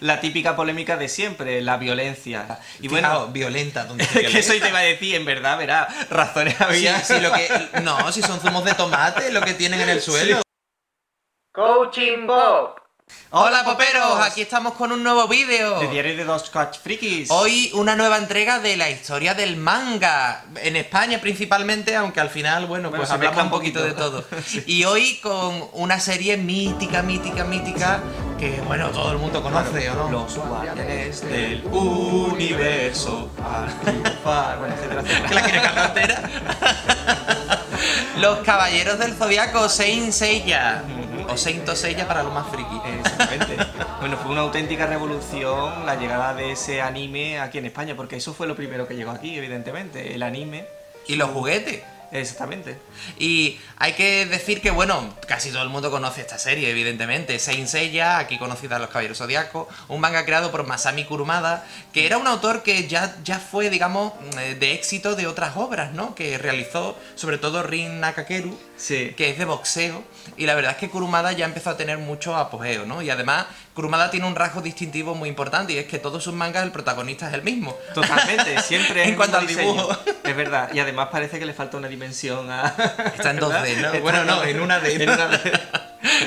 la típica polémica de siempre, la violencia. Y Fijaos, violenta, donde se que eso te iba a decir, en verdad, verá, razones había. Sí, no, si son zumos de tomate lo que tienen en el suelo. Sí. Coaching Bob. Hola poperos, aquí estamos con un nuevo vídeo. De Diario de dos Catch Frikis. Hoy una nueva entrega de la historia del manga, en España principalmente, aunque al final, bueno, pues se hablamos mezcla un poquito de todo. Sí. Y hoy con una serie mítica, que, bueno, todo el mundo conoce, ¿o no? Los guardianes del universo a triunfar, bueno, etcétera, etcétera. ¿Que la quiere cantar entera? Los Caballeros del Zodiaco, Saint Seiya. O Saint Seiya para los más friki. Exactamente. Bueno, fue una auténtica revolución la llegada de ese anime aquí en España, porque eso fue lo primero que llegó aquí, evidentemente, el anime. Y los juguetes. Exactamente. Y hay que decir que, bueno, casi todo el mundo conoce esta serie, evidentemente. Saint Seiya, aquí conocida Los Caballeros Zodiaco, un manga creado por Masami Kurumada, que era un autor que ya fue, digamos, de éxito de otras obras, ¿no? Que realizó, sobre todo, Rin Nakakeru, Sí. que es de boxeo. Y la verdad es que Kurumada ya empezó a tener mucho apogeo, ¿no? Y además, Kurumada tiene un rasgo distintivo muy importante, y es que todos sus mangas el protagonista es el mismo. Totalmente, siempre En es cuanto el al mismo dibujo. diseño. Es verdad, y además parece que le falta una dimensión a... Está en 2D, ¿no? Está Bueno, no, en una D. En una D.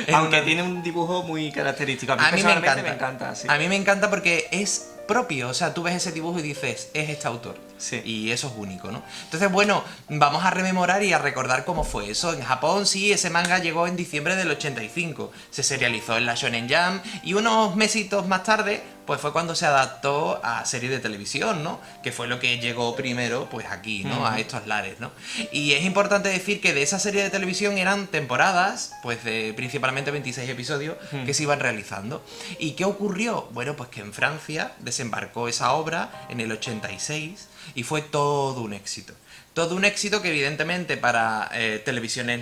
En Aunque una- tiene un dibujo muy característico. A mí, A mí me personalmente encanta. me encanta, sí. A mí me encanta porque es propio, o sea, tú ves ese dibujo y dices, es este autor. Sí. Y eso es único, ¿no? Entonces, bueno, vamos a rememorar y a recordar cómo fue eso. En Japón, sí, ese manga llegó en diciembre del 85. Se serializó en la Shonen Jump y unos mesitos más tarde, pues fue cuando se adaptó a serie de televisión, ¿no? Que fue lo que llegó primero, pues aquí, ¿no? A estos lares, ¿no? Y es importante decir que de esa serie de televisión eran temporadas, pues de principalmente 26 episodios, que se iban realizando. ¿Y qué ocurrió? Bueno, pues que en Francia desembarcó esa obra en el 86 y fue todo un éxito. Todo un éxito que evidentemente para televisiones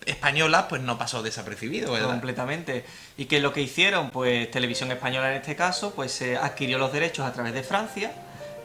españolas pues no pasó desapercibido, ¿verdad? Completamente. Y que lo que hicieron, pues Televisión Española en este caso, pues adquirió los derechos a través de Francia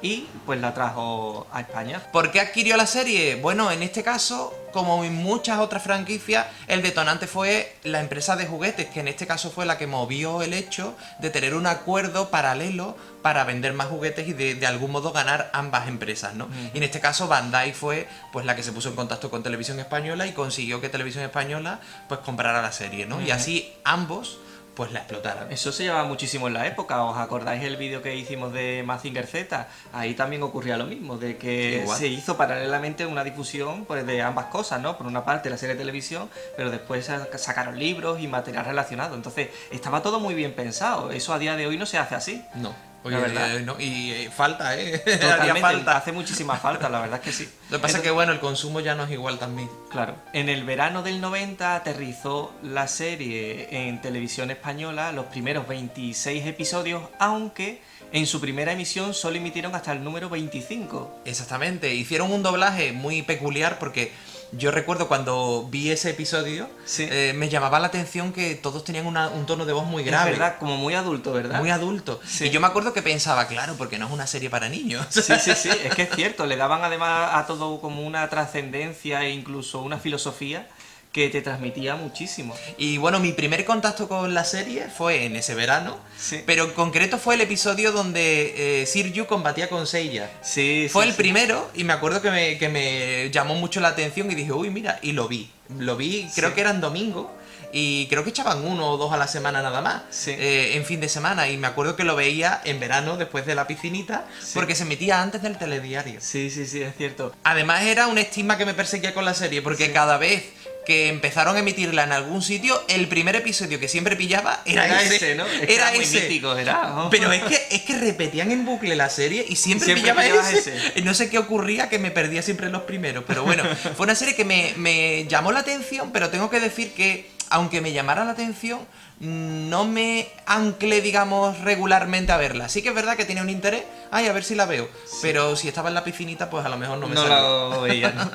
y pues la trajo a España. ¿Por qué adquirió la serie? Bueno, en este caso, como en muchas otras franquicias, el detonante fue la empresa de juguetes, que en este caso fue la que movió el hecho de tener un acuerdo paralelo para vender más juguetes y de algún modo ganar ambas empresas, ¿no? Y en este caso Bandai fue pues la que se puso en contacto con Televisión Española y consiguió que Televisión Española pues comprara la serie, ¿no? Y así ambos pues la explotaron. Eso se llevaba muchísimo en la época. ¿Os acordáis el vídeo que hicimos de Mazinger Z? Ahí también ocurría lo mismo, de que Igual. se hizo paralelamente una difusión pues de ambas cosas, ¿no? Por una parte la serie de televisión, pero después sacaron libros y material relacionado. Entonces estaba todo muy bien pensado. Eso a día de hoy no se hace así. No. La verdad. No, y falta, Haría Totalmente, falta. hace muchísima falta, la verdad es que sí. Lo que pasa es que, bueno, el consumo ya no es igual también. Claro, en el verano del 90 aterrizó la serie en televisión española, los primeros 26 episodios, aunque en su primera emisión solo emitieron hasta el número 25. Exactamente, hicieron un doblaje muy peculiar porque yo recuerdo cuando vi ese episodio, Sí. me llamaba la atención que todos tenían un tono de voz muy Es grave. verdad, como muy adulto, ¿verdad? Muy adulto. Sí. Y yo me acuerdo que pensaba, claro, porque no es una serie para niños. Sí, sí, sí, es que es cierto, le daban además a todo como una trascendencia e incluso una filosofía que te transmitía muchísimo. Y bueno, mi primer contacto con la serie fue en ese verano, Sí. pero en concreto fue el episodio donde Siryu combatía con Seiya. Sí, Fue sí, el sí. primero y me acuerdo que me llamó mucho la atención y dije, uy, mira, y lo vi. Lo vi, creo Sí. que eran domingos y creo que echaban 1 o 2 a la semana nada más, Sí. en fin de semana. Y me acuerdo que lo veía en verano después de la piscinita Sí. porque se metía antes del telediario. Sí, sí, sí, es cierto. Además era un estigma que me perseguía con la serie porque cada vez que empezaron a emitirla en algún sitio, el primer episodio que siempre pillaba era ese, ¿no? Es que era muy ese. mítico, era, ¿no? Pero es que repetían en bucle la serie y siempre pillaba pillabas ese. ese. No sé qué ocurría, que me perdía siempre en los primeros. Pero bueno, fue una serie que me llamó la atención, pero tengo que decir que, aunque me llamara la atención, no me anclé, digamos, regularmente a verla. Sí que es verdad que tenía un interés, a ver si la veo. Pero si estaba en la piscinita, pues a lo mejor no me No salía. la veía, ¿no?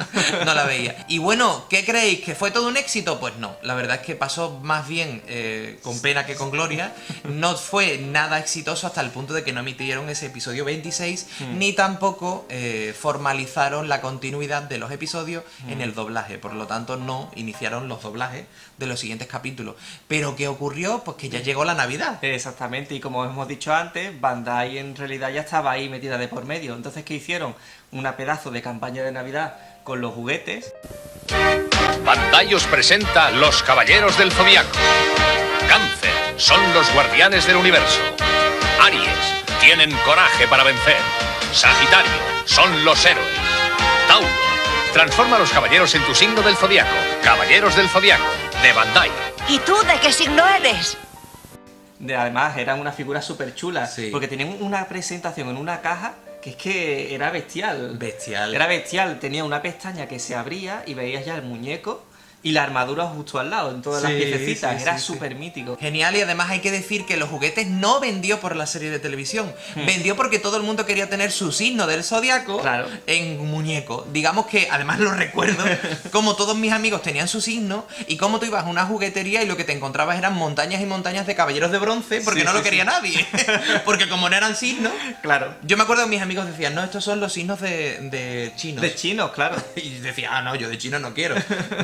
No la veía. Y bueno, ¿qué creéis? ¿Que fue todo un éxito? Pues no, la verdad es que pasó más bien con pena que con gloria. No fue nada exitoso hasta el punto de que no emitieron ese episodio 26, ni tampoco formalizaron la continuidad de los episodios en el doblaje. Por lo tanto, no iniciaron los doblajes de los siguientes capítulos. Pero ¿qué ocurrió? Pues que ya llegó la Navidad. Exactamente, y como hemos dicho antes, Bandai en realidad ya estaba ahí metida de por medio. Entonces, ¿qué hicieron? Una pedazo de campaña de Navidad con los juguetes. Bandai os presenta Los Caballeros del Zodiaco. Cáncer, son los guardianes del universo. Aries, tienen coraje para vencer. Sagitario, son los héroes. Tauro, transforma a los caballeros en tu signo del Zodiaco. Caballeros del Zodiaco, de Bandai. ¿Y tú de qué signo eres? Además, eran unas figuras súper chulas, Sí. porque tenían una presentación en una caja que es que era bestial. Bestial. Era bestial, tenía una pestaña que se abría y veías ya el muñeco y la armadura justo al lado, en todas las Sí, piececitas. sí, Era sí, súper mítico. Genial, y además hay que decir que los juguetes no vendió por la serie de televisión, vendió porque todo el mundo quería tener su signo del zodiaco Claro. en muñeco. Digamos que, además lo recuerdo, como todos mis amigos tenían su signo, y como tú ibas a una juguetería y lo que te encontrabas eran montañas y montañas de caballeros de bronce, porque Sí, no sí, lo quería sí. nadie, porque como no eran signos. Claro. Yo me acuerdo que mis amigos decían, no, estos son los signos de chinos. De chinos, claro. Y decía, ah, no, yo de chino no quiero.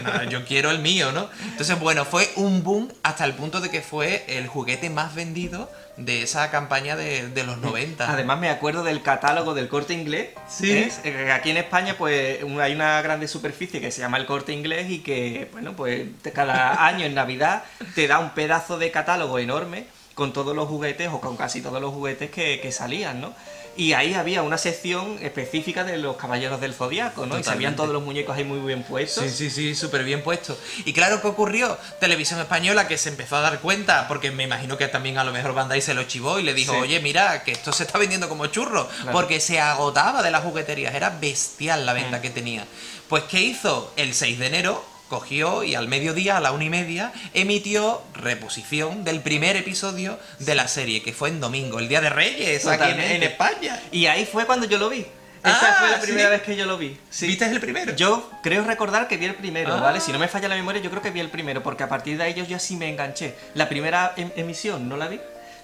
No, yo quiero el mío, ¿no? Entonces, bueno, fue un boom hasta el punto de que fue el juguete más vendido de esa campaña de los 90. Además me acuerdo del catálogo del Corte Inglés. Sí. ¿ves? Aquí en España pues hay una grande superficie que se llama el Corte Inglés y que, bueno, pues cada año en Navidad te da un pedazo de catálogo enorme con todos los juguetes o con casi todos los juguetes que salían, ¿no? Y ahí había una sección específica de los Caballeros del Zodiaco, ¿no? Y se Totalmente. habían todos los muñecos ahí muy bien puestos. Sí, sí, sí, súper bien puesto. Y claro, ¿qué ocurrió? Televisión Española que se empezó a dar cuenta, porque me imagino que también a lo mejor Bandai se lo chivó y le dijo, Sí. oye, mira, que esto se está vendiendo como churro, Claro. porque se agotaba de las jugueterías, era bestial la venta que tenía. Pues, ¿qué hizo? El 6 de enero cogió y al mediodía, a la 1:30, emitió reposición del primer episodio de la serie, que fue en domingo, el Día de Reyes, aquí Totalmente. en España. Y ahí fue cuando yo lo vi. Ah, Esa fue la ¿sí? primera vez que yo lo vi. Sí. ¿Viste el primero? Yo creo recordar que vi el primero, Ah. ¿vale? Si no me falla la memoria, yo creo que vi el primero, porque a partir de ahí yo ya sí me enganché. La primera emisión no la vi,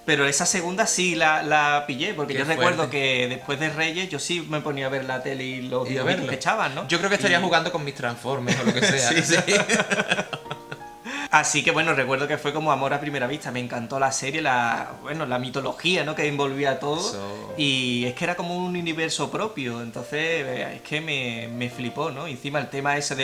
pero esa segunda sí la pillé, porque Qué yo recuerdo fuerte. que después de Reyes yo sí me ponía a ver la tele y los Y a dibujitos verlo. que echaban, ¿no? Yo creo que estaría Y- jugando con mis Transformers o lo que sea. Sí, sí. Así que bueno, recuerdo que fue como amor a primera vista. Me encantó la serie, la mitología, ¿no? Que envolvía todo. Eso. Y es que era como un universo propio. Entonces, es que me flipó, ¿no? Y encima el tema ese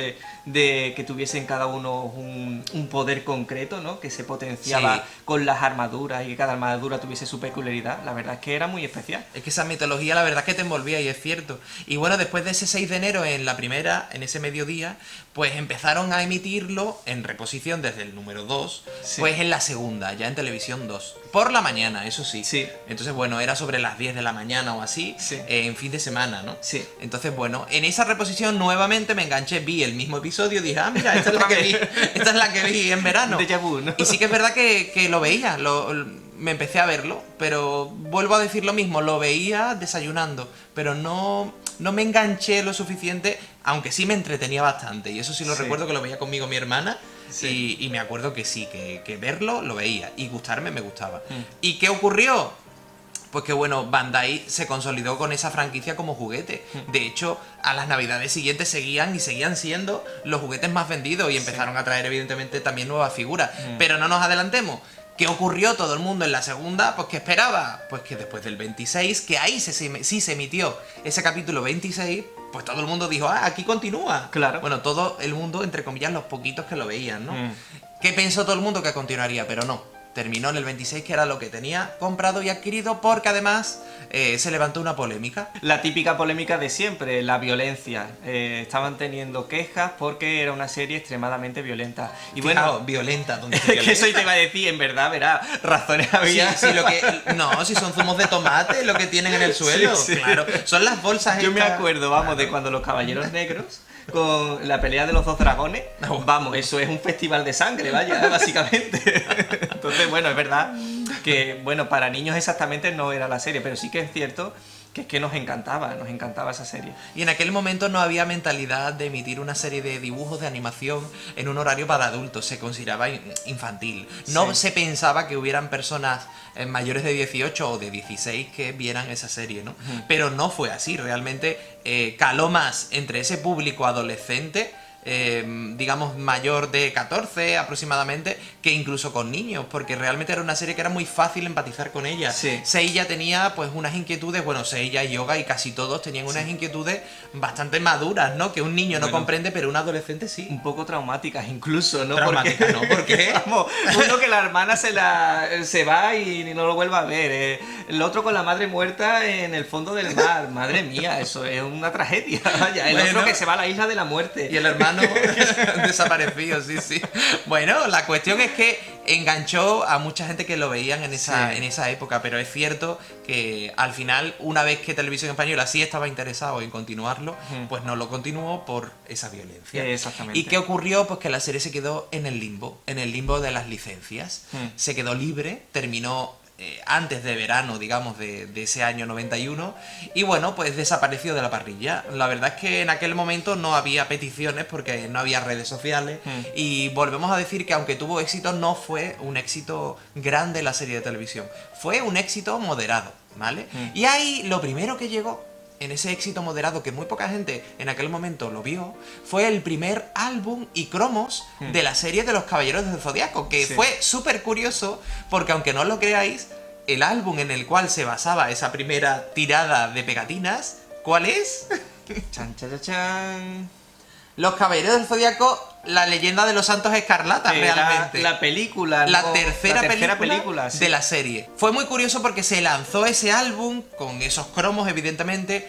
de que tuviesen cada uno un poder concreto, ¿no? Que se potenciaba Sí. con las armaduras y que cada armadura tuviese su peculiaridad. La verdad es que era muy especial. Es que esa mitología la verdad es que te envolvía y es cierto. Y bueno, después de ese 6 de enero en la primera, en ese mediodía, pues empezaron a emitirlo en reposición desde el número 2, Sí. pues en la segunda, ya en televisión 2. Por la mañana, eso sí. Sí. Entonces, bueno, era sobre las 10 de la mañana o así, Sí. en fin de semana, ¿no? Sí. Entonces, bueno, en esa reposición nuevamente me enganché, vi el mismo episodio, dije, ah, mira, esta es la que vi, esta es la que vi en verano. Déjà vu, ¿no? Y sí que es verdad que lo veía, me empecé a verlo, pero vuelvo a decir lo mismo, lo veía desayunando, pero no me enganché lo suficiente, aunque sí me entretenía bastante, y eso sí lo Sí. recuerdo que lo veía conmigo mi hermana, Sí. y me acuerdo que sí, que verlo lo veía, y gustarme me gustaba. Mm. ¿Y qué ocurrió? Pues que bueno, Bandai se consolidó con esa franquicia como juguete. De hecho, a las navidades siguientes seguían y seguían siendo los juguetes más vendidos y empezaron a traer evidentemente también nuevas figuras. Pero no nos adelantemos. ¿Qué ocurrió todo el mundo en la segunda? Pues ¿qué esperaba? Pues que después del 26, que ahí sí se emitió ese capítulo 26, pues todo el mundo dijo, ah, aquí continúa. Claro. Bueno, todo el mundo, entre comillas, los poquitos que lo veían, ¿no? Mm. ¿Qué pensó todo el mundo? Que continuaría, pero no. Terminó en el 26, que era lo que tenía comprado y adquirido, porque además se levantó una polémica. La típica polémica de siempre, la violencia. Estaban teniendo quejas porque era una serie extremadamente violenta. Y Fijaos, bueno, violenta, donde es que eso te iba a decir, en verdad, verá, razones Sí, había. sí, no, si son zumos de tomate lo que tienen en el suelo, Sí, sí. claro. Son las bolsas Yo me estas- acuerdo, vamos, de cuando los Caballeros Negros, con la pelea de los dos dragones, vamos, eso es un festival de sangre, vaya, básicamente. Entonces, bueno, es verdad que, bueno, para niños exactamente no era la serie, pero sí que es cierto que es que nos encantaba esa serie. Y en aquel momento no había mentalidad de emitir una serie de dibujos de animación en un horario para adultos, se consideraba infantil. No Sí. se pensaba que hubieran personas mayores de 18 o de 16 que vieran esa serie, ¿no? Pero no fue así, realmente caló más entre ese público adolescente digamos, mayor de 14 aproximadamente, que incluso con niños, porque realmente era una serie que era muy fácil empatizar con ella. Sí. Seiya tenía pues unas inquietudes, bueno, Seiya, Yoga y casi todos tenían unas inquietudes bastante maduras, ¿no? Que un niño no comprende, pero un adolescente sí. Un poco traumáticas incluso, ¿no? Traumáticas, ¿no? ¿Por qué? Vamos, uno que la hermana se va y no lo vuelva a ver. El otro con la madre muerta en el fondo del mar. Madre mía, eso es una tragedia. Vaya. El Bueno. otro que se va a la isla de la muerte. Y el hermano desaparecido, sí, sí. Bueno, la cuestión es que enganchó a mucha gente que lo veían en esa época, pero es cierto que al final, una vez que Televisión Española sí estaba interesado en continuarlo, pues no lo continuó por esa violencia. Exactamente. ¿Y qué ocurrió? Pues que la serie se quedó en el limbo de las licencias. Se quedó libre, terminó antes de verano, digamos, de ese año 91, y bueno, pues desapareció de la parrilla. La verdad es que en aquel momento no había peticiones porque no había redes sociales, y volvemos a decir que aunque tuvo éxito, no fue un éxito grande la serie de televisión, fue un éxito moderado, ¿vale? Y ahí lo primero que llegó en ese éxito moderado, que muy poca gente en aquel momento lo vio, fue el primer álbum y cromos de la serie de los Caballeros del Zodiaco, que fue súper curioso, porque aunque no lo creáis, el álbum en el cual se basaba esa primera tirada de pegatinas, ¿cuál es? Chan, chan, chan, chan. Los Caballeros del Zodiaco, la leyenda de los Santos Escarlatas, Que era realmente. la película, La ¿no? tercera película sí. de la serie. Fue muy curioso porque se lanzó ese álbum con esos cromos, evidentemente,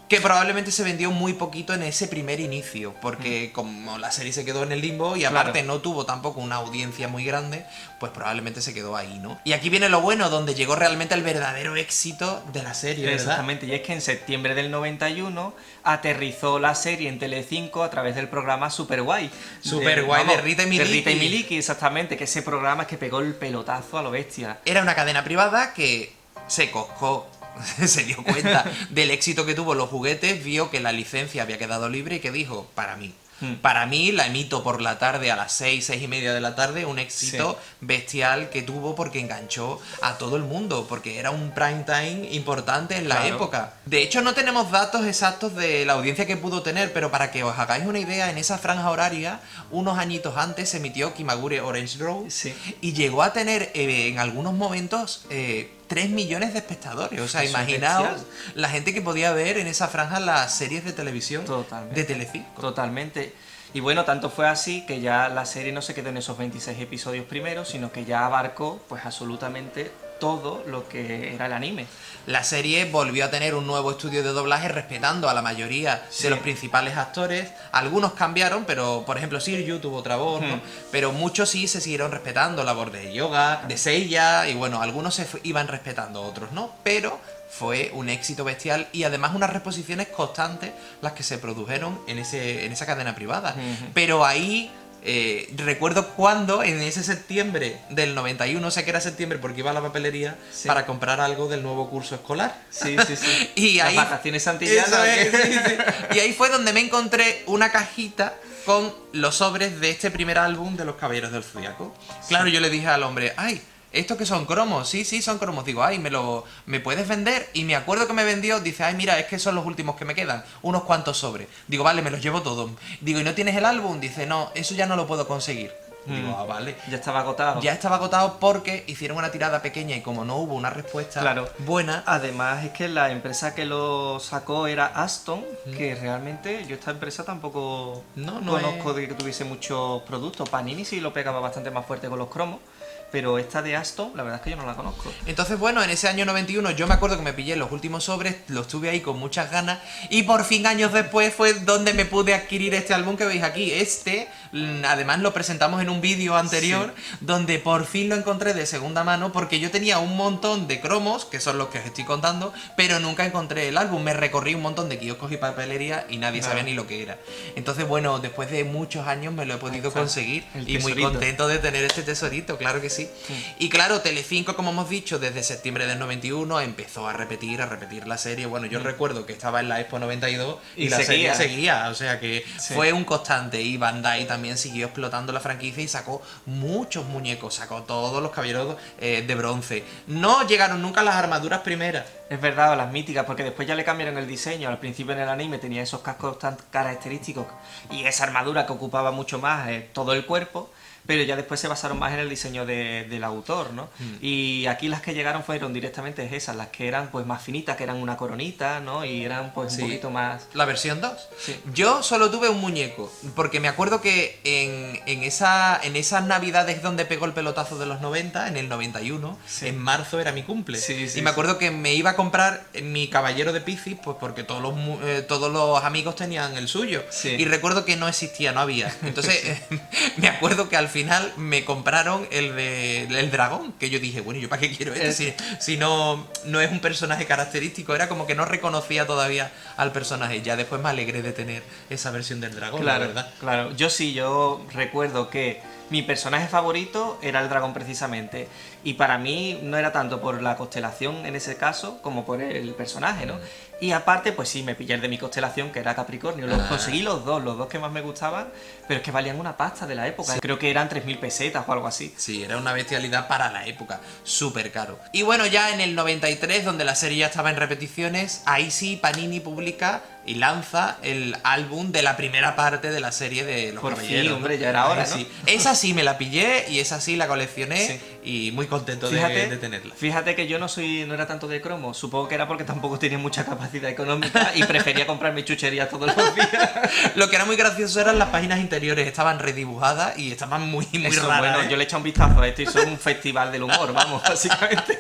que probablemente se vendió muy poquito en ese primer inicio, porque como la serie se quedó en el limbo y aparte Claro. no tuvo tampoco una audiencia muy grande, pues probablemente se quedó ahí, ¿no? Y aquí viene lo bueno, donde llegó realmente el verdadero éxito de la serie, ¿verdad? Exactamente, y es que en septiembre del 91 aterrizó la serie en Telecinco a través del programa Superguay. Superguay de Rita y Miliki. De Rita y Miliki, exactamente, que ese programa es que pegó el pelotazo a lo bestia. Era una cadena privada que se coscó, se dio cuenta del éxito que tuvo los juguetes, vio que la licencia había quedado libre y que dijo, para mí la emito por la tarde a las 6:30 de la tarde, un éxito bestial que tuvo porque enganchó a todo el mundo, porque era un prime time importante en la Claro. época. De hecho, no tenemos datos exactos de la audiencia que pudo tener, pero para que os hagáis una idea, en esa franja horaria, unos añitos antes se emitió Kimagure Orange Road Sí. y llegó a tener en algunos momentos 3 millones de espectadores. O sea, Eso es imaginaos bestial. la gente que podía ver en esa franja las series de televisión Totalmente. de Telecinco. Totalmente. Y bueno, tanto fue así que ya la serie no se quedó en esos 26 episodios primeros, sino que ya abarcó pues absolutamente todo lo que era el anime. La serie volvió a tener un nuevo estudio de doblaje respetando a la mayoría Sí. de los principales actores. Algunos cambiaron, pero por ejemplo Siryu tuvo otra voz, ¿no? Pero muchos sí se siguieron respetando, la voz de Yoga, de Seiya, y bueno, algunos iban respetando, otros no, pero fue un éxito bestial y además unas reposiciones constantes las que se produjeron en esa cadena privada. Pero ahí recuerdo cuando en ese septiembre del 91, sé que era septiembre porque iba a la papelería para comprar algo del nuevo curso escolar. Sí, sí, sí. Y Las ahí, vacaciones santillanas. Eso es, ¿o qué? sí, sí. Y ahí fue donde me encontré una cajita con los sobres de este primer álbum de los Caballeros del Zodiaco. Claro, yo le dije al hombre, ay, ¿estos que son cromos? Sí, sí, son cromos. Digo, ay, ¿me puedes vender? Y me acuerdo que me vendió, dice, ay, mira, es que son los últimos que me quedan, unos cuantos sobres. Digo, vale, me los llevo todos. Digo, ¿y no tienes el álbum? Dice, no, eso ya no lo puedo conseguir. Digo, ah, vale. Ya estaba agotado. Ya estaba agotado porque hicieron una tirada pequeña y como no hubo una respuesta Claro. buena, Además es que la empresa que lo sacó era Aston, que realmente yo esta empresa tampoco No conozco de que tuviese muchos productos. Panini sí lo pegaba bastante más fuerte con los cromos, pero esta de Aston, la verdad es que yo no la conozco. Entonces, bueno, en ese año 91 yo me acuerdo que me pillé los últimos sobres, los tuve ahí con muchas ganas y por fin años después fue donde me pude adquirir este álbum que veis aquí. Además lo presentamos en un vídeo anterior donde por fin lo encontré de segunda mano porque yo tenía un montón de cromos, que son los que os estoy contando, pero nunca encontré el álbum. Me recorrí un montón de kioscos y papelería y nadie sabía ni lo que era. Entonces, bueno, después de muchos años me lo he podido conseguir el y muy tesorito. contento de tener este tesorito, claro que sí. Y claro, Telecinco, como hemos dicho, desde septiembre del 91 empezó a repetir la serie. Bueno, yo recuerdo que estaba en la Expo 92 y la seguía. serie seguía, o sea que fue un constante. Y Bandai también también siguió explotando la franquicia y sacó muchos muñecos, sacó todos los caballeros de bronce. No llegaron nunca las armaduras primeras. Es verdad, o las míticas, porque después ya le cambiaron el diseño. Al principio en el anime tenía esos cascos tan característicos y esa armadura que ocupaba mucho más todo el cuerpo, pero ya después se basaron más en el diseño del autor, ¿no? Y aquí las que llegaron fueron directamente esas, las que eran pues más finitas, que eran una coronita, ¿no? Y eran pues un poquito más... La versión 2. Sí. Yo solo tuve un muñeco, porque me acuerdo que en esas navidades donde pegó el pelotazo de los 90, en el 91, Sí. en marzo era mi cumple. Sí, sí, y me sí. acuerdo que me iba a comprar mi caballero de Piscis, pues porque todos los amigos tenían el suyo. Sí. Y recuerdo que no existía, no había. Entonces me acuerdo que al final me compraron el dragón, que yo dije, bueno, ¿yo para qué quiero este? Si no es un personaje característico, era como que no reconocía todavía al personaje. Ya después me alegré de tener esa versión del dragón, Claro, la verdad. claro. Yo recuerdo que mi personaje favorito era el dragón precisamente. Y para mí no era tanto por la constelación en ese caso, como por el personaje, ¿no? Y aparte, pues sí, me pillé el de mi constelación, que era Capricornio. Los conseguí los dos que más me gustaban, pero es que valían una pasta de la época. Creo que eran 3.000 pesetas o algo así. Sí, era una bestialidad para la época, súper caro. Y bueno, ya en el 93, donde la serie ya estaba en repeticiones, ahí sí Panini publica y lanza el álbum de la primera parte de la serie de Los Por Caballeros. fin, hombre, ya era hora, ¿no? Sí. Esa sí me la pillé y esa sí la coleccioné, Sí. y muy contento de tenerla. Fíjate que yo no era tanto de cromo. Supongo que era porque tampoco tenía mucha capacidad económica y prefería comprarme chucherías todos los días. Lo que era muy gracioso eran las páginas interiores, estaban redibujadas y estaban muy Eso, raras. bueno, ¿eh? yo le he echado un vistazo a esto y son un festival del humor, vamos, básicamente.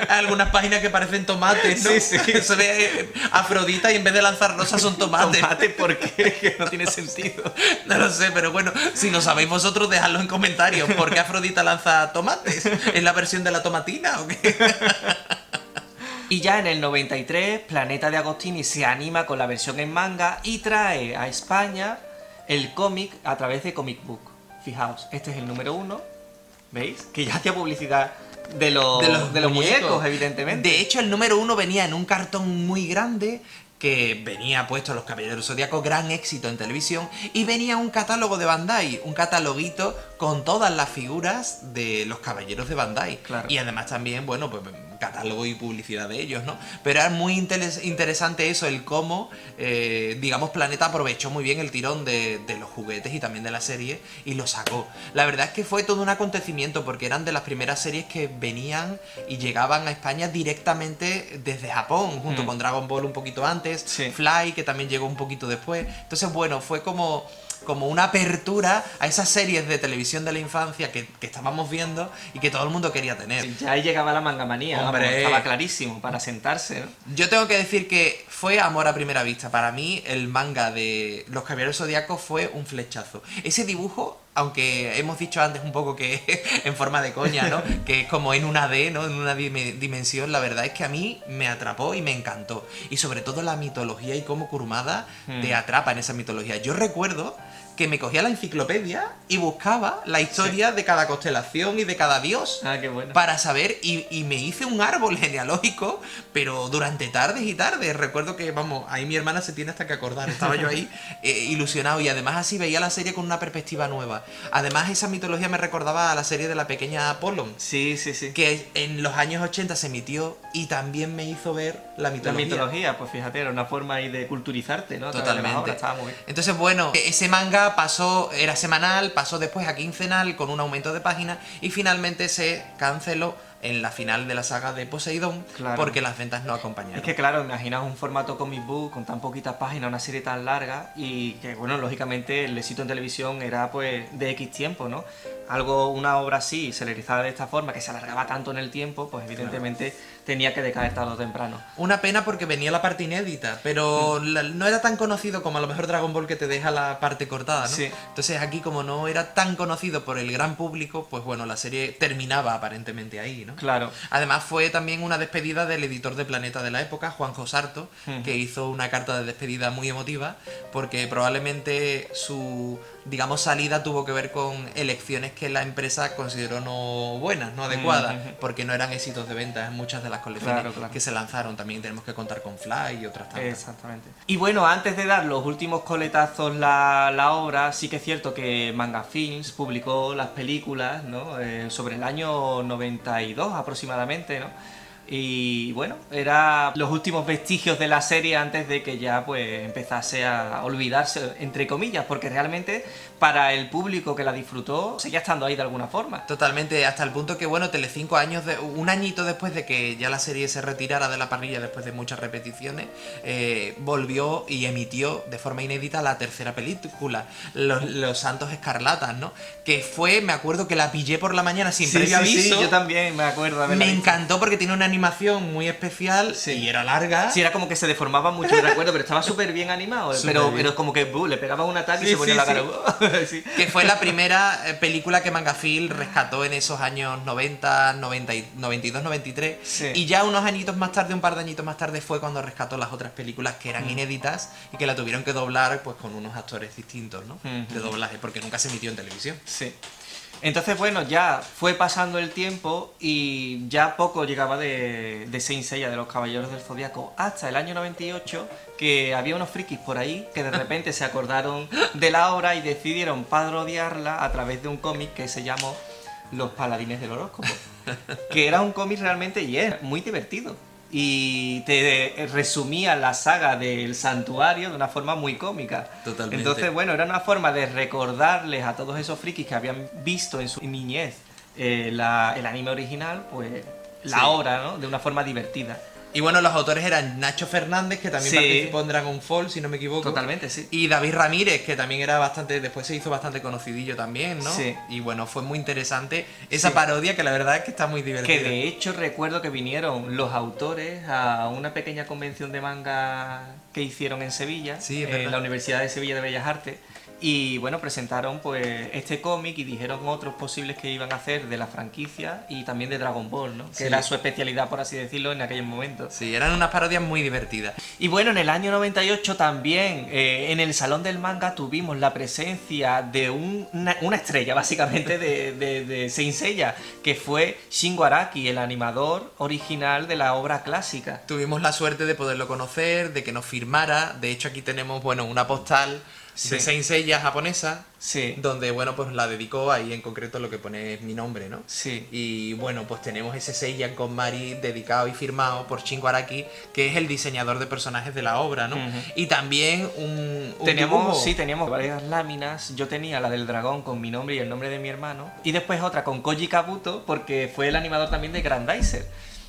Hay algunas páginas que parecen tomates, ¿no? Sí, sí. Se ve Afrodita y en vez de lanzar rosas son tomates. Tomate, ¿por qué? Que no tiene sentido. No lo sé, pero bueno, si lo sabéis vosotros, dejadlo en comentarios. ¿Por qué Afrodita lanza tomates? ¿Es la versión de la tomatina o qué? Y ya en el 93, Planeta de Agostini se anima con la versión en manga y trae a España el cómic a través de Comic Book. Fijaos, este es el número 1, ¿veis? Que ya hacía publicidad de los muñecos, evidentemente. De hecho, el número 1 venía en un cartón muy grande que venía puesto Los Caballeros Zodíaco, gran éxito en televisión, y venía un catálogo de Bandai, un cataloguito con todas las figuras de los Caballeros de Bandai. Claro. Y además también, bueno, pues catálogo y publicidad de ellos, ¿no? Pero era muy interesante eso, el cómo, digamos, Planeta aprovechó muy bien el tirón de los juguetes y también de la serie y lo sacó. La verdad es que fue todo un acontecimiento porque eran de las primeras series que venían y llegaban a España directamente desde Japón, junto con Dragon Ball un poquito antes, Sí. Fly, que también llegó un poquito después. Entonces, bueno, fue como una apertura a esas series de televisión de la infancia que estábamos viendo y que todo el mundo quería tener. Sí, ya ahí llegaba la mangamanía, vamos, Hombre. estaba clarísimo para sentarse, ¿no? Yo tengo que decir que fue amor a primera vista. Para mí, el manga de Los Caballeros Zodíacos fue un flechazo. Ese dibujo, aunque hemos dicho antes un poco que en forma de coña, ¿no? Que es como en una D, ¿no? En una dimensión, la verdad es que a mí me atrapó y me encantó. Y sobre todo la mitología y cómo Kurumada te atrapa en esa mitología. Yo recuerdo que me cogía la enciclopedia y buscaba la historia de cada constelación y de cada dios. Ah, qué bueno. Para saber, y me hice un árbol genealógico, pero durante tardes y tardes. Recuerdo que, vamos, ahí mi hermana se tiene hasta que acordar. Estaba yo ahí ilusionado y además así veía la serie con una perspectiva nueva. Además, esa mitología me recordaba a la serie de la pequeña Apollon, Sí, sí, sí. que en los años 80 se emitió y también me hizo ver la La mitología. mitología, pues fíjate, era una forma ahí de culturizarte, ¿no? A través de las Totalmente. obras, estaba muy bien. Entonces, bueno, ese manga era semanal, pasó después a quincenal con un aumento de páginas y finalmente se canceló en la final de la saga de Poseidón, Claro. porque las ventas no acompañaron. Es que claro, imaginaos un formato comic book con tan poquitas páginas, una serie tan larga y que bueno, lógicamente el éxito en televisión era pues de X tiempo, ¿no? Una obra así, celerizada de esta forma, que se alargaba tanto en el tiempo, pues evidentemente tenía que decaer tarde o temprano. Una pena porque venía la parte inédita, pero no era tan conocido como a lo mejor Dragon Ball, que te deja la parte cortada, ¿no? Sí. Entonces aquí, como no era tan conocido por el gran público, pues bueno, la serie terminaba aparentemente ahí, ¿no? Claro. Además fue también una despedida del editor de Planeta de la época, Juanjo Sarto, que hizo una carta de despedida muy emotiva, porque probablemente digamos, salida tuvo que ver con elecciones que la empresa consideró no buenas, no adecuadas, porque no eran éxitos de ventas en muchas de las colecciones Claro. que se lanzaron. También tenemos que contar con Fly y otras tantas. Exactamente. Y bueno, antes de dar los últimos coletazos la obra, sí que es cierto que Manga Films publicó las películas, ¿no? Sobre el año 92 aproximadamente, ¿no? Y bueno, eran los últimos vestigios de la serie antes de que ya pues empezase a olvidarse, entre comillas, porque realmente para el público que la disfrutó seguía estando ahí de alguna forma. Totalmente, hasta el punto que, bueno, Telecinco un añito después de que ya la serie se retirara de la parrilla después de muchas repeticiones, volvió y emitió de forma inédita la tercera película, Los Santos Escarlatas, ¿no? Que fue, me acuerdo que la pillé por la mañana sin previo aviso. Sí, yo también me acuerdo de haberla Me visto. encantó porque tiene una animación muy especial y era larga. Sí, era como que se deformaba mucho, me recuerdo, pero estaba súper bien animado. Pero como que le pegaba un ataque y se ponía la cara. Sí. Que fue la primera película que Mangafilm rescató en esos años 90, 92, 93. Sí. Y ya unos añitos más tarde, un par de añitos más tarde, fue cuando rescató las otras películas que eran inéditas y que la tuvieron que doblar pues con unos actores distintos, ¿no? De doblaje, porque nunca se emitió en televisión. Sí. Entonces, bueno, ya fue pasando el tiempo y ya poco llegaba de Saint Seiya, de los Caballeros del Zodiaco, hasta el año 98, que había unos frikis por ahí que de repente se acordaron de la obra y decidieron parodiarla a través de un cómic que se llamó Los Paladines del Horóscopo, que era un cómic realmente y es muy divertido. Y te resumía la saga del santuario de una forma muy cómica. Totalmente. Entonces, bueno, era una forma de recordarles a todos esos frikis que habían visto en su niñez el anime original, pues la obra, ¿no? De una forma divertida. Y bueno, los autores eran Nacho Fernández, que también Sí. participó en Dragonfall, si no me equivoco. Totalmente, sí. Y David Ramírez, que también era bastante, después se hizo bastante conocidillo también, ¿no? Sí. Y bueno, fue muy interesante esa Sí. parodia, que la verdad es que está muy divertida. Que de hecho recuerdo que vinieron los autores a una pequeña convención de manga que hicieron en Sevilla, Sí, es en verdad. la Universidad de Sevilla de Bellas Artes. Y bueno, presentaron pues este cómic y dijeron otros posibles que iban a hacer de la franquicia y también de Dragon Ball, ¿no? Que Sí. era su especialidad, por así decirlo, en aquellos momentos. Sí, eran unas parodias muy divertidas. Y bueno, en el año 98 también, en el Salón del Manga tuvimos la presencia de una estrella, básicamente, de Saint Seiya, que fue Shingo Araki, el animador original de la obra clásica. Tuvimos la suerte de poderlo conocer, de que nos firmara. De hecho, aquí tenemos, bueno, una postal de Saint Seiya japonesa, Sí. donde, bueno, pues la dedicó, ahí en concreto lo que pone es mi nombre, ¿no? Sí. Y bueno, pues tenemos ese Seiya con Mari dedicado y firmado por Shingo Araki, que es el diseñador de personajes de la obra, ¿no? Ujú. Y también un dibujo. Teníamos varias láminas. Yo tenía la del dragón con mi nombre y el nombre de mi hermano. Y después otra con Koji Kabuto, porque fue el animador también de Grandizer.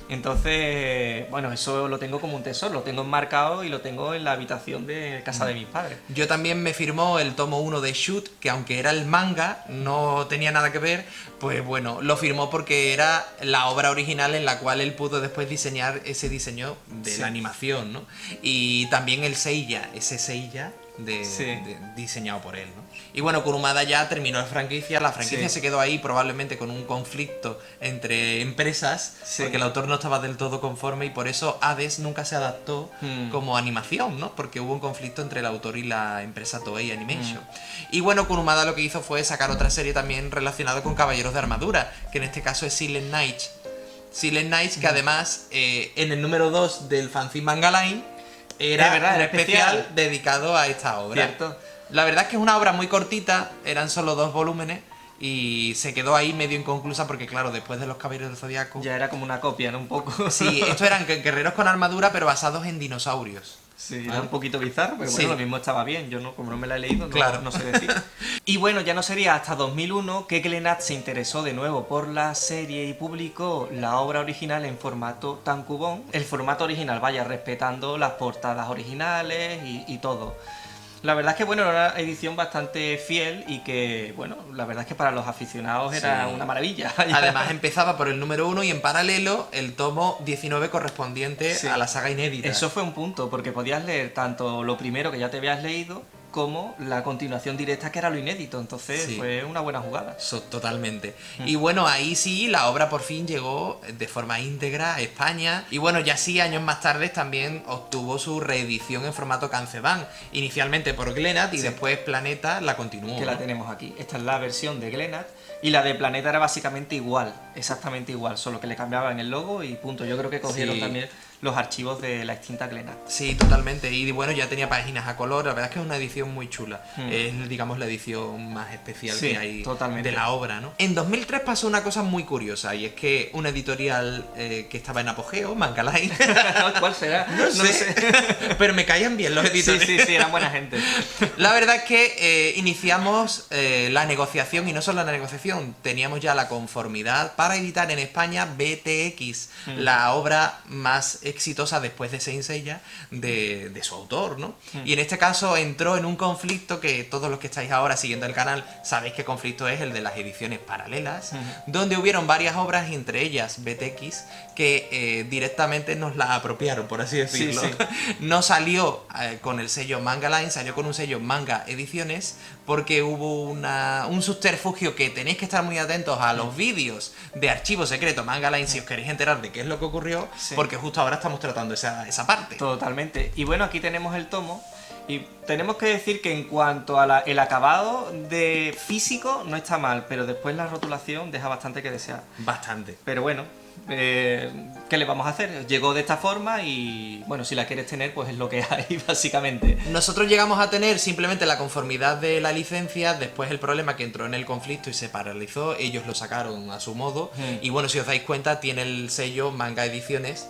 Entonces, bueno, eso lo tengo como un tesoro, lo tengo enmarcado y lo tengo en la habitación de casa de mis padres. Yo también me firmó el tomo 1 de Shoot, que aunque era el manga, no tenía nada que ver, pues bueno, lo firmó porque era la obra original en la cual él pudo después diseñar ese diseño de Sí. la animación, ¿no? Y también el Seiya, ese Seiya Sí. diseñado por él, ¿no? Y bueno, Kurumada ya terminó la franquicia Sí. se quedó ahí probablemente con un conflicto entre empresas, Sí. porque el autor no estaba del todo conforme y por eso Hades nunca se adaptó como animación, ¿no? Porque hubo un conflicto entre el autor y la empresa Toei Animation. Y bueno, Kurumada lo que hizo fue sacar otra serie también relacionada con Caballeros de Armadura, que en este caso es Silent Knights. Silent Knights, que además en el número 2 del Fanzine Manga Line era Es verdad, un era especial especial. dedicado a esta obra. ¿Cierto? La verdad es que es una obra muy cortita, eran solo 2 volúmenes y se quedó ahí medio inconclusa porque claro, después de los Caballeros del Zodiaco... Ya era como una copia, ¿no? Un poco. Sí, estos eran guerreros con armadura pero basados en dinosaurios. Sí, era un poquito bizarro, pero bueno, Sí. lo mismo estaba bien. Yo no, como no me la he leído, Claro. no sé decir. Y bueno, ya no sería hasta 2001 que Glenat se interesó de nuevo por la serie y publicó la obra original en formato tankubon. El formato original, vaya, respetando las portadas originales y todo. La verdad es que bueno, era una edición bastante fiel y que, bueno, la verdad es que para los aficionados era Sí. una maravilla. Además empezaba por el número 1 y en paralelo el tomo 19 correspondiente Sí. a la saga inédita. Eso fue un punto, porque podías leer tanto lo primero que ya te habías leído como la continuación directa, que era lo inédito. Entonces Sí. fue una buena jugada. Totalmente. Y bueno, ahí sí, la obra por fin llegó de forma íntegra a España. Y bueno, ya sí, años más tarde también obtuvo su reedición en formato Canceban. Inicialmente por Glenat y Sí. después Planeta la continuó. Que la ¿no? tenemos aquí. Esta es la versión de Glenat. Y la de Planeta era básicamente igual, exactamente igual, solo que le cambiaban el logo y punto. Yo creo que cogieron Sí. también los archivos de la extinta Glenat. Sí, totalmente. Y bueno, ya tenía páginas a color. La verdad es que es una edición muy chula. Hmm. Es, digamos, la edición más especial Sí, que hay totalmente. de la obra, ¿no? En 2003 pasó una cosa muy curiosa, y es que una editorial que estaba en apogeo, Manga Line, ¿Cuál será? no sé, pero me caían bien los Sí, editores. sí, eran buena gente. La verdad es que iniciamos la negociación, y no solo la negociación, teníamos ya la conformidad para editar en España BTX, la obra más exitosa después de Saint Seiya de su autor, ¿no? Y en este caso entró en un conflicto que todos los que estáis ahora siguiendo el canal sabéis qué conflicto es, el de las ediciones paralelas, donde hubieron varias obras, entre ellas BTX, que directamente nos la apropiaron, por así decirlo. Sí. No salió con el sello Manga Line, salió con un sello Manga Ediciones, porque hubo un subterfugio que tenéis que estar muy atentos a los vídeos de Archivo Secreto Manga Line si os queréis enterar de qué es lo que ocurrió, Sí. porque justo ahora estamos tratando esa parte. Totalmente. Y bueno, aquí tenemos el tomo. Y tenemos que decir que en cuanto a el acabado de físico no está mal, pero después la rotulación deja bastante que desear. Bastante. Pero bueno, ¿qué le vamos a hacer? Llegó de esta forma y bueno, si la quieres tener, pues es lo que hay, básicamente. Nosotros llegamos a tener simplemente la conformidad de la licencia, después el problema que entró en el conflicto y se paralizó, ellos lo sacaron a su modo, y bueno, si os dais cuenta, tiene el sello Manga Ediciones,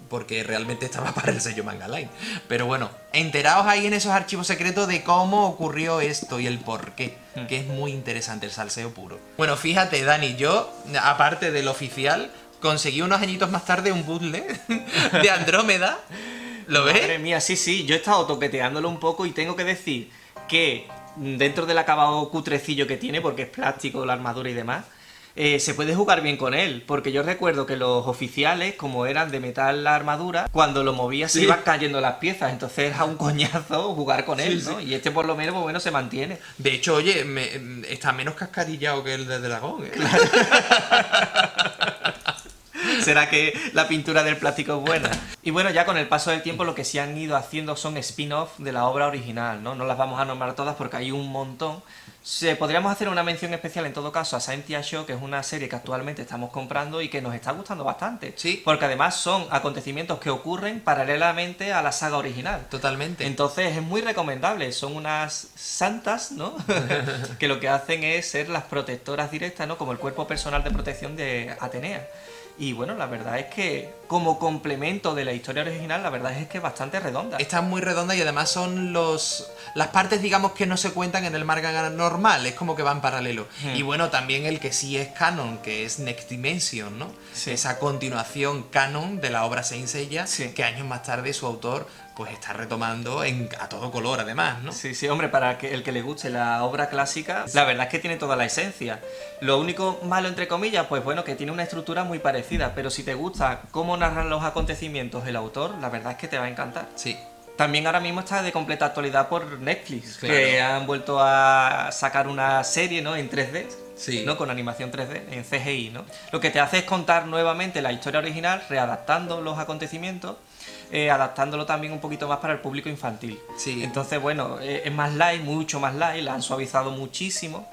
porque realmente estaba para el sello Manga Line. Pero bueno, enteraos ahí en esos archivos secretos de cómo ocurrió esto y el por qué, que es muy interesante, el salseo puro. Bueno, fíjate, Dani, yo, aparte del oficial, conseguí unos añitos más tarde un bootleg de Andrómeda. ¿Lo ves? Madre mía, sí, yo he estado toqueteándolo un poco y tengo que decir que dentro del acabado cutrecillo que tiene, porque es plástico, la armadura y demás, se puede jugar bien con él, porque yo recuerdo que los oficiales, como eran de metal la armadura, cuando lo movías se Sí. iban cayendo las piezas, entonces era un coñazo jugar con él, Sí, ¿no? sí. Y este por lo menos, pues bueno, se mantiene. De hecho, oye, está menos cascarillado que el de dragón, ¿eh? ¿Será que la pintura del plástico es buena? Y bueno, ya con el paso del tiempo lo que sí han ido haciendo son spin-off de la obra original, ¿no? No las vamos a nombrar todas porque hay un montón. Podríamos hacer una mención especial en todo caso a Saint Show, que es una serie que actualmente estamos comprando y que nos está gustando bastante. Sí. Porque además son acontecimientos que ocurren paralelamente a la saga original. Totalmente. Entonces es muy recomendable, son unas santas, ¿no? Que lo que hacen es ser las protectoras directas, ¿no? Como el cuerpo personal de protección de Atenea. Y bueno, la verdad es que como complemento de la historia original, la verdad es que es bastante redonda. Está muy redonda y además son las partes, digamos, que no se cuentan en el manga normal, es como que van paralelo. Y bueno, también el que sí es canon, que es Next Dimension, ¿no? Sí. Esa continuación canon de la obra Saint Seiya, Sí. que años más tarde su autor pues está retomando a todo color además, ¿no? Sí, hombre, para que el que le guste la obra clásica, la verdad es que tiene toda la esencia. Lo único malo, entre comillas, pues bueno, que tiene una estructura muy parecida, pero si te gusta cómo narran los acontecimientos el autor, la verdad es que te va a encantar. Sí. También ahora mismo está de completa actualidad por Netflix, Claro. que han vuelto a sacar una serie, ¿no? En 3D, Sí. ¿no? Con animación 3D, en CGI, ¿no? Lo que te hace es contar nuevamente la historia original, readaptando los acontecimientos, adaptándolo también un poquito más para el público infantil. Sí. Entonces, bueno, es más light, mucho más light, la han suavizado muchísimo.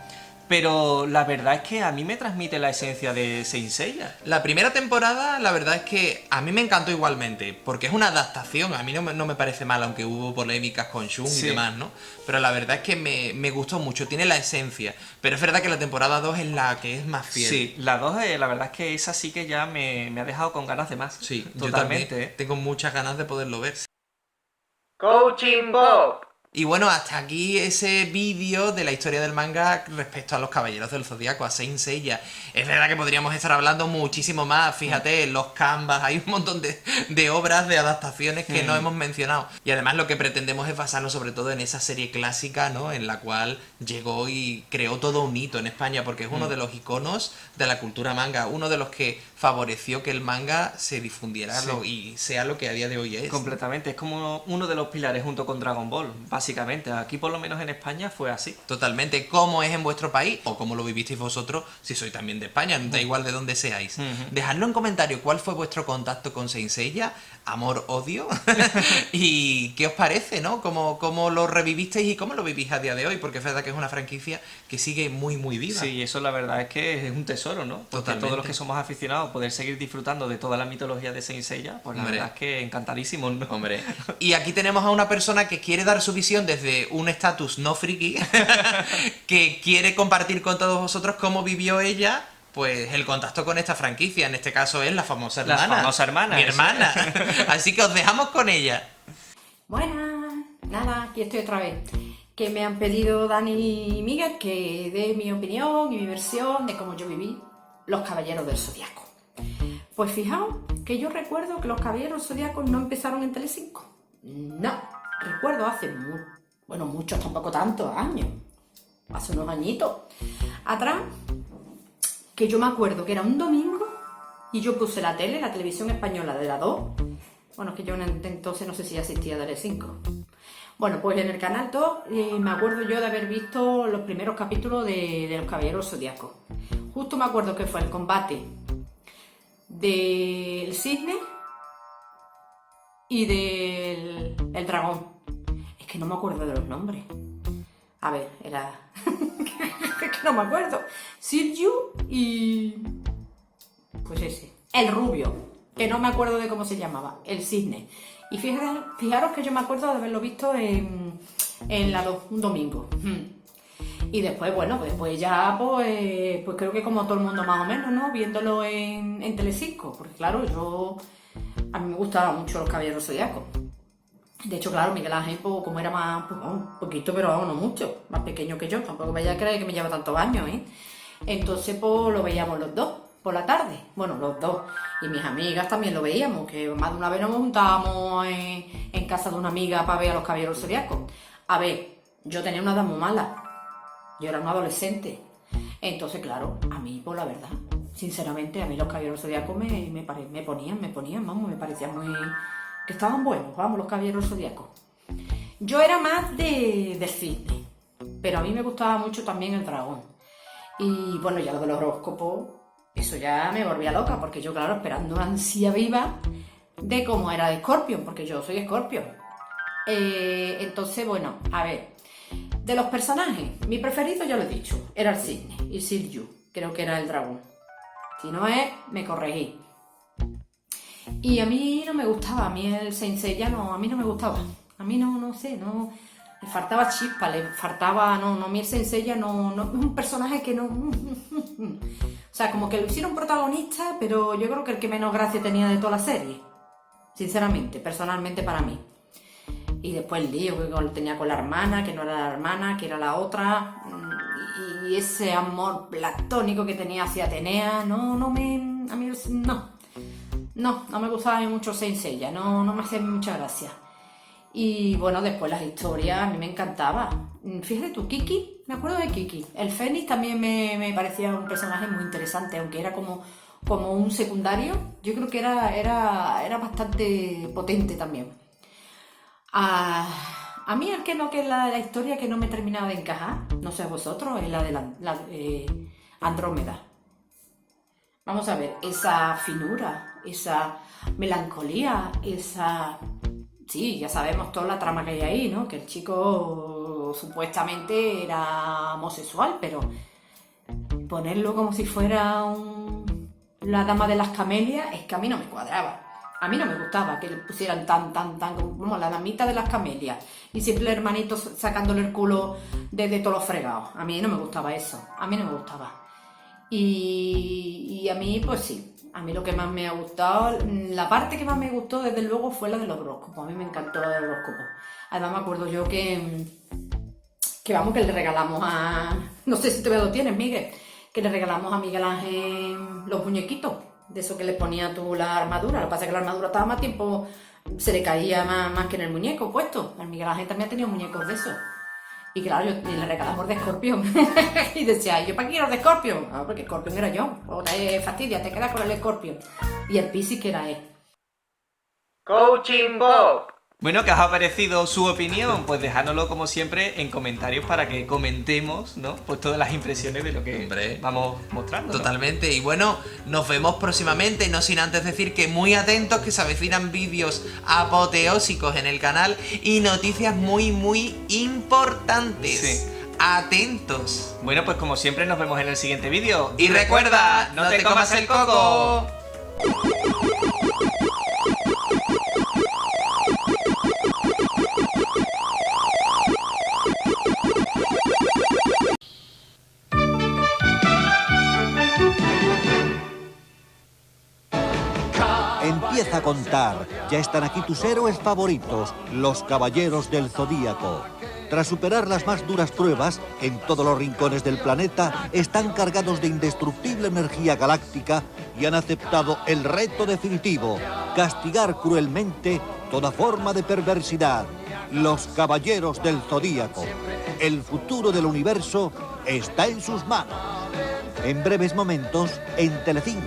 Pero la verdad es que a mí me transmite la esencia de Saint Seiya. La primera temporada, la verdad es que a mí me encantó igualmente, porque es una adaptación, a mí no me parece mal, aunque hubo polémicas con Shun Sí. y demás, ¿no? Pero la verdad es que me gustó mucho, tiene la esencia, pero es verdad que la temporada 2 es la que es más fiel. Sí, la 2, la verdad es que esa sí que ya me ha dejado con ganas de más. Sí, yo totalmente. también tengo muchas ganas de poderlo ver. Coaching Bob. Y bueno, hasta aquí ese vídeo de la historia del manga respecto a los Caballeros del Zodiaco, a Saint Seiya. Es verdad que podríamos estar hablando muchísimo más, fíjate, los canvas, hay un montón de obras, de adaptaciones que no hemos mencionado. Y además lo que pretendemos es basarnos sobre todo en esa serie clásica, ¿no? En la cual llegó y creó todo un hito en España, porque es uno de los iconos de la cultura manga, uno de los que favoreció que el manga se difundiera Sí. y sea lo que a día de hoy es. Completamente, es como uno de los pilares junto con Dragon Ball, básicamente. básicamente. Aquí, por lo menos en España, fue así. Totalmente. ¿Cómo es en vuestro país? O cómo lo vivisteis vosotros, si sois también de España, da igual de dónde seáis. Dejadlo en comentarios cuál fue vuestro contacto con Saint Seiya, amor, odio, y qué os parece, ¿no? ¿Cómo lo revivisteis y cómo lo vivís a día de hoy? Porque es verdad que es una franquicia que sigue muy, muy viva. Sí, eso la verdad es que es un tesoro, ¿no? Porque Totalmente. todos los que somos aficionados, poder seguir disfrutando de toda la mitología de Saint Seiya, pues la Hombre. verdad es que encantadísimos, ¿no? Hombre, y aquí tenemos a una persona que quiere dar su visión desde un estatus no friki, que quiere compartir con todos vosotros cómo vivió ella, pues, el contacto con esta franquicia. En este caso es la famosa La hermana. famosa hermana, Mi eso. hermana. Así que os dejamos con ella. Buenas, nada, aquí estoy otra vez. Que me han pedido Dani y Miguel que dé mi opinión y mi versión de cómo yo viví Los Caballeros del Zodiaco. Pues fijaos que yo recuerdo que Los Caballeros del Zodiaco no empezaron en Telecinco. No, recuerdo hace muchos, tampoco tantos años, hace unos añitos atrás, que yo me acuerdo que era un domingo y yo puse la televisión española de la 2. Bueno, que yo entonces no sé si asistía a Telecinco. Bueno, pues en el canal 2 me acuerdo yo de haber visto los primeros capítulos de Los Caballeros Zodiacos. Justo me acuerdo que fue el combate del cisne y del el dragón. Es que no me acuerdo de los nombres. A ver, era... es que no me acuerdo. Silju y... pues ese. El rubio, que no me acuerdo de cómo se llamaba. El cisne. Y fijaros que yo me acuerdo de haberlo visto en la 2, un domingo. Y después, bueno, después ya, pues creo que como todo el mundo más o menos, ¿no? Viéndolo en Telecinco. Porque claro, a mí me gustaban mucho Los Caballeros Zodiacos. De hecho, claro, Miguel Ángel, pues, como era más, pues, un poquito, pero vamos, no mucho, más pequeño que yo. Tampoco vaya a creer que me lleva tantos años, ¿eh? Entonces, pues lo veíamos los dos, por la tarde. Bueno, los dos. Y mis amigas también lo veíamos, que más de una vez nos juntábamos en casa de una amiga para ver a Los Caballeros Zodiacos. A ver, yo tenía una edad muy mala. Yo era una adolescente. Entonces, claro, a mí, pues la verdad, sinceramente, a mí Los Caballeros Zodiacos me ponían, vamos, me parecían muy... que estaban buenos, vamos, Los Caballeros Zodiacos. Yo era más del cisne, pero a mí me gustaba mucho también el dragón. Y bueno, ya lo del horóscopo, eso ya me volvía loca, porque yo, claro, esperando una ansia viva de cómo era de Scorpion, porque yo soy Scorpion. Entonces, bueno, a ver, de los personajes, mi preferido, ya lo he dicho, era el cisne y Silju, creo que era el dragón. Si no es, me corregí. Y a mí no me gustaba, a mí el Saint Seiya a mí no me gustaba. A mí no sé, le faltaba chispa, le faltaba, a mí el Saint Seiya no, es un personaje que no... O sea, como que lo hicieron protagonista, pero yo creo que el que menos gracia tenía de toda la serie. Sinceramente, personalmente para mí. Y después el lío que tenía con la hermana, que no era la hermana, que era la otra. Y ese amor platónico que tenía hacia Atenea, a mí no me gustaba mucho Saint Seiya, no me hacía mucha gracia. Y bueno, después las historias a mí me encantaban. Fíjate tú, Kiki, me acuerdo de Kiki. El Fénix también me parecía un personaje muy interesante, aunque era como un secundario. Yo creo que era bastante potente también. A mí que la historia que no me terminaba de encajar, no sé vosotros, es la de Andrómeda. Vamos a ver, esa finura, esa melancolía, sí, ya sabemos toda la trama que hay ahí, ¿no? Que el chico supuestamente era homosexual, pero ponerlo como si fuera la dama de las camelias, es que a mí no me cuadraba. A mí no me gustaba que le pusieran tan como la damita de las camelias y siempre el hermanito sacándole el culo de todos los fregados. A mí no me gustaba eso, a mí no me gustaba. Y a mí, pues sí, a mí lo que más me ha gustado, la parte que más me gustó desde luego fue la de los horóscopos. A mí me encantó la del horóscopo. Además me acuerdo yo que le regalamos no sé si todavía lo tienes, Miguel, que le regalamos a Miguel Ángel los muñequitos, de eso que le ponía tú la armadura. Lo que pasa es que la armadura estaba más tiempo, se le caía más que en el muñeco puesto. El Miguel Ángel también ha tenido muñecos de esos. Y claro, le regalamos de Scorpion. Y decía, ¿yo para qué quiero de Scorpion? Ah, porque Scorpion era yo. O te fastidia, te quedas con el Scorpion. Y el Piscis que era él. Coaching Bob. Bueno, ¿qué os ha parecido su opinión? Pues dejádnoslo como siempre en comentarios para que comentemos, ¿no? Pues todas las impresiones de lo que Hombre, vamos mostrando, ¿no? Totalmente. Y bueno, nos vemos próximamente, no sin antes decir que muy atentos, que se avecinan vídeos apoteósicos en el canal y noticias muy, muy importantes. Sí. Atentos. Bueno, pues como siempre nos vemos en el siguiente vídeo. Y recuerda, no te comas el coco. Empieza a contar. Ya están aquí tus héroes favoritos, los Caballeros del Zodíaco. Tras superar las más duras pruebas, en todos los rincones del planeta están cargados de indestructible energía galáctica y han aceptado el reto definitivo: castigar cruelmente toda forma de perversidad. Los Caballeros del Zodíaco. El futuro del universo está en sus manos. En breves momentos, en Telecinco.